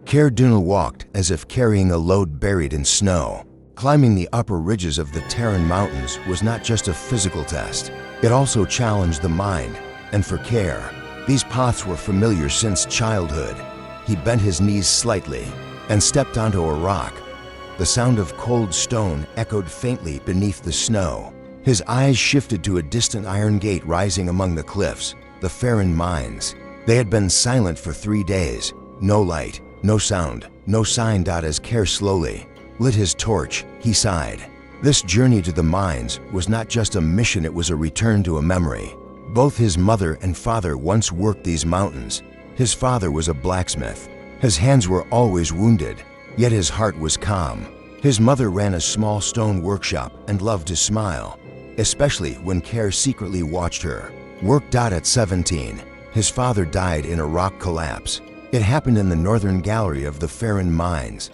Care walked as if carrying a load buried in snow. Climbing the upper ridges of the Terran mountains was not just a physical test. It also challenged the mind, and for Care, these paths were familiar since childhood. He bent his knees slightly and stepped onto a rock. The sound of cold stone echoed faintly beneath the snow. His eyes shifted to a distant iron gate rising among the cliffs, the Farron mines. They had been silent for 3 days. No light, no sound, no sign. As Care slowly lit his torch, he sighed. This journey to the mines was not just a mission, it was a return to a memory. Both his mother and father once worked these mountains. His father was a blacksmith. His hands were always wounded, yet his heart was calm. His mother ran a small stone workshop and loved to smile, especially when Care secretly watched her work. At 17, his father died in a rock collapse. It happened in the northern gallery of the Farron mines.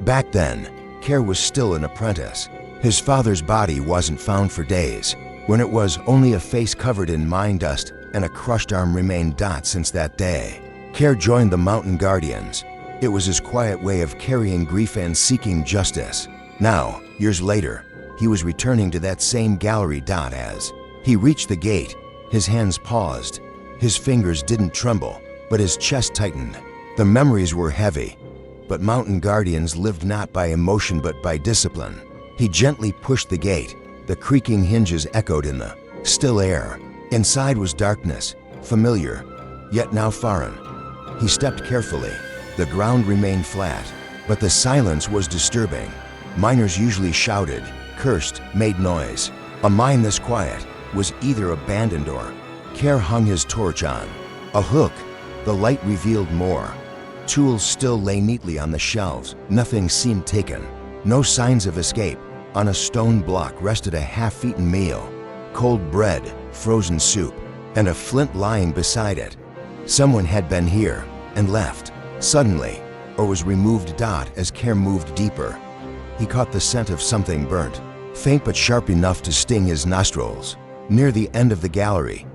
Back then, Care was still an apprentice. His father's body wasn't found for days. When it was, only a face covered in mine dust and a crushed arm remained. Since that day, Care joined the Mountain Guardians. It was his quiet way of carrying grief and seeking justice. Now, years later, he was returning to that same gallery. As he reached the gate, his hands paused. His fingers didn't tremble, but his chest tightened. The memories were heavy, but Mountain Guardians lived not by emotion but by discipline. He gently pushed the gate. The creaking hinges echoed in the still air. Inside was darkness, familiar, yet now foreign. He stepped carefully. The ground remained flat, but the silence was disturbing. Miners usually shouted, cursed, made noise. A mine this quiet was either abandoned or Care hung his torch on a hook. The light revealed more. Tools still lay neatly on the shelves. Nothing seemed taken. No signs of escape. On a stone block rested a half-eaten meal, cold bread, frozen soup, and a flint lying beside it. Someone had been here and left suddenly, or was removed. As Care moved deeper, he caught the scent of something burnt, faint but sharp enough to sting his nostrils. Near the end of the gallery,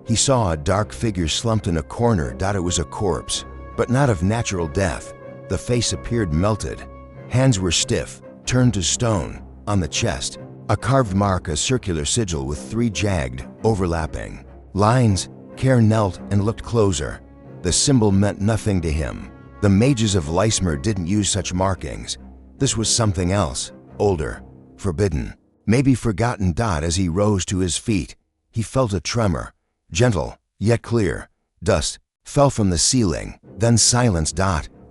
he saw a dark figure slumped in a corner. It was a corpse, but not of natural death. The face appeared melted. Hands were stiff, turned to stone. On the chest, a carved mark, a circular sigil with 3 jagged, overlapping lines. Care knelt and looked closer. The symbol meant nothing to him. The mages of Lysmer didn't use such markings. This was something else, older, forbidden, maybe forgotten. As he rose to his feet, he felt a tremor, gentle, yet clear. Dust fell from the ceiling, then silence.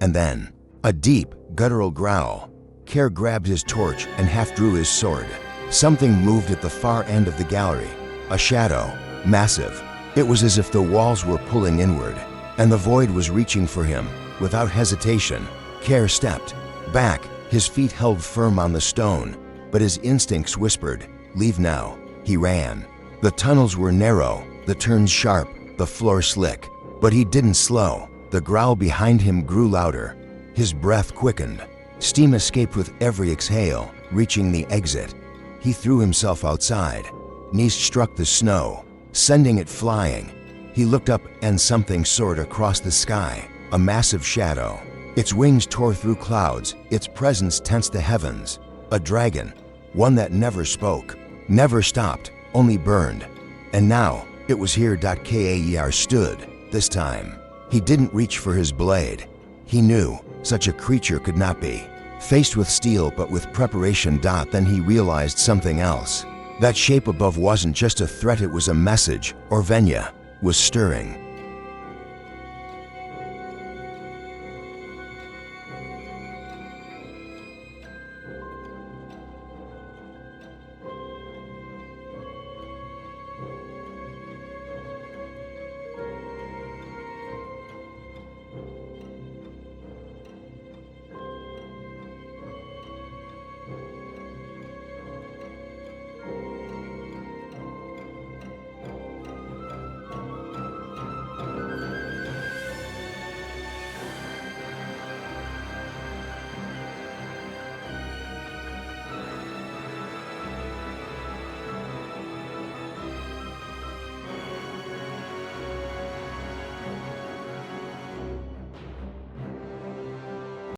And then a deep, guttural growl. Care grabbed his torch and half drew his sword. Something moved at the far end of the gallery. A shadow, massive. It was as if the walls were pulling inward, and the void was reaching for him. Without hesitation, Care stepped back. His feet held firm on the stone, but his instincts whispered, "Leave now." He ran. The tunnels were narrow, the turns sharp, the floor slick. But he didn't slow. The growl behind him grew louder. His breath quickened. Steam escaped with every exhale. Reaching the exit, he threw himself outside. Knees struck the snow, sending it flying. He looked up and something soared across the sky, a massive shadow. Its wings tore through clouds, its presence tensed the heavens. A dragon, one that never spoke, never stopped, only burned. And now, it was here. Kaer stood. This time, he didn't reach for his blade. He knew such a creature could not be faced with steel, but with preparation. Then he realized something else. That shape above wasn't just a threat, it was a message. Orvenya was stirring.